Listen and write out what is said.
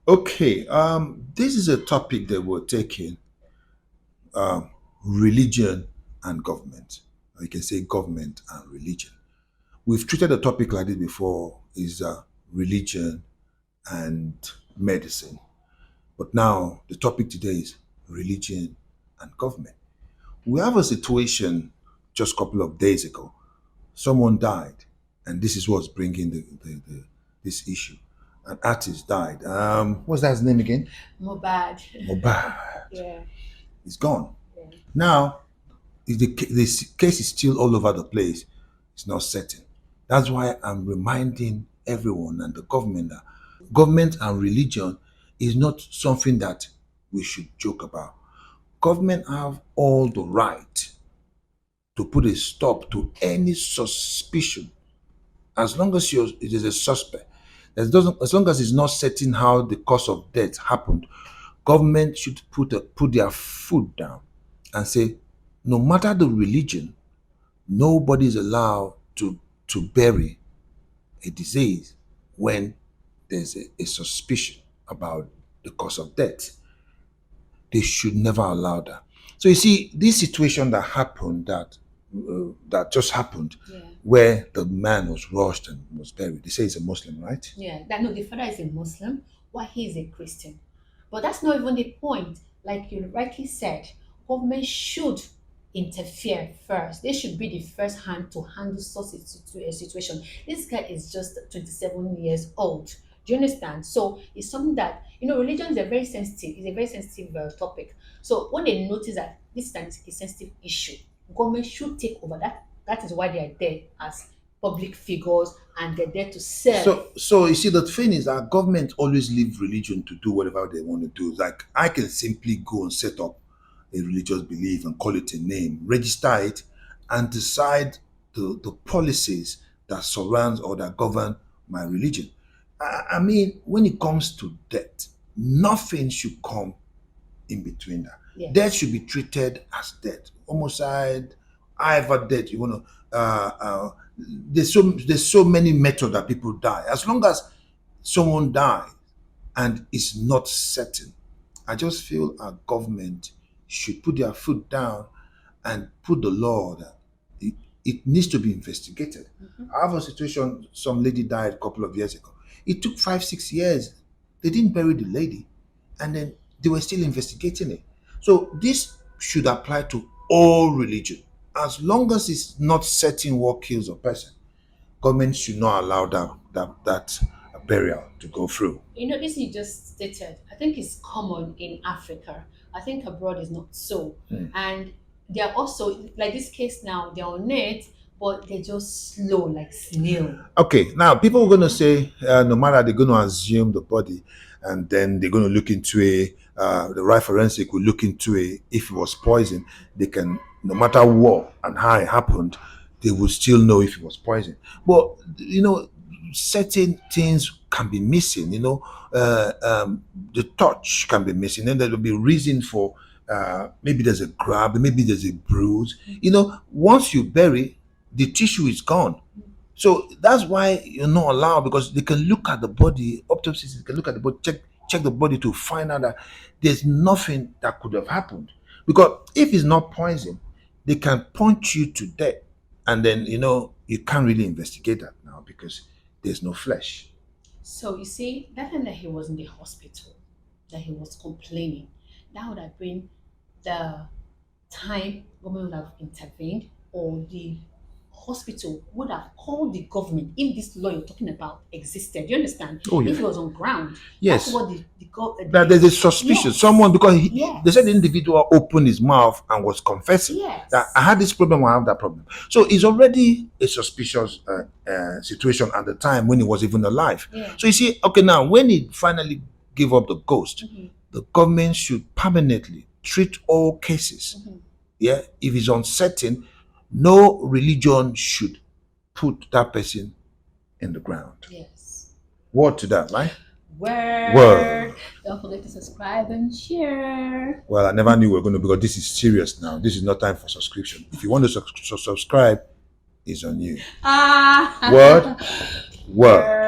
Okay, this is a topic that we're taking, religion and government. Or you can say government and religion. We've treated a topic like this before, is religion and medicine. But now the topic today is religion and government. We have a situation just a couple of days ago. Someone died, and this is what's bringing this issue. An artist died. What's that his name again? Mobad. Mohbad. Yeah. He's gone. Yeah. Now, this case is still all over the place. It's not certain. That's why I'm reminding everyone and the government that government and religion is not something that we should joke about. Government have all the right to put a stop to any suspicion as long as it is a suspect. As long as it's not certain how the cause of death happened, government should put their foot down and say, no matter the religion, nobody is allowed to bury a disease when there's a suspicion about the cause of death. They should never allow that. So you see, this situation that happened, that just happened, Yeah. where the man was rushed and was buried. They say he's a Muslim, right? Yeah. That no, the father is a Muslim, while he is a Christian. But that's not even the point. Like you rightly said, government should interfere first. They should be the first hand to handle such a situation. This guy is just 27 years old. Do you understand? So it's something that religion is a very sensitive. It's a very sensitive topic. So when they notice that this is a sensitive issue, government should take over. That is why they are there as public figures, and they're there to serve. So you see, the thing is that government always leave religion to do whatever they want to do. Like I can simply go and set up a religious belief and call it a name, register it, and decide the policies that surround or that govern my religion. I mean, when it comes to death, nothing should come in between that. Yes. Death should be treated as death. Homicide, however death you want to. There's so many methods that people die. As long as someone dies and it's not certain, I just feel our government should put their foot down and put the law that it needs to be investigated. I have a situation, some lady died a couple of years ago. It took 5, 6 years. They didn't bury the lady, and then they were still investigating it. So this should apply to all religion. As long as it's not certain what kills a person, government should not allow that burial to go through. This you just stated, I think it's common in Africa. I think abroad is not so. And they're also, like this case now, they're on it, but they're just slow, like snail. Okay, now people are going to say, no matter they're going to assume the body, and then they're going to look into the right forensic will look into if it was poison. They can, no matter what and how it happened, they will still know if it was poison. But certain things can be missing. The touch can be missing, and there will be reason for maybe there's a grab, maybe there's a bruise. Once you bury, the tissue is gone. So that's why you're not allowed, because they can look at the body, autopsies can look at the body, check the body to find out that there's nothing that could have happened. Because if it's not poison, they can punch you to death, and then you can't really investigate that now because there's no flesh. So you see, that time that he was in the hospital, that he was complaining, that would have been the time government would have intervened, or the hospital would have called the government if this law you're talking about existed. You understand? Oh, yeah. If it was on ground. Yes. That's what That there's a suspicion. Yes. Someone, because Yes. they said the individual opened his mouth and was confessing Yes. that I had this problem, I have that problem. So it's already a suspicious situation at the time when he was even alive. Yeah. So you see, okay, now when he finally gave up the ghost, the government should permanently treat all cases. Yeah, if it's uncertain, no religion should put that person in the ground. Yes. Word to that, right? Word. Don't forget to subscribe and share. Well, I never knew we were going to, because this is serious now. This is not time for subscription. If you want to subscribe, it's on you. Ah. Word. Word.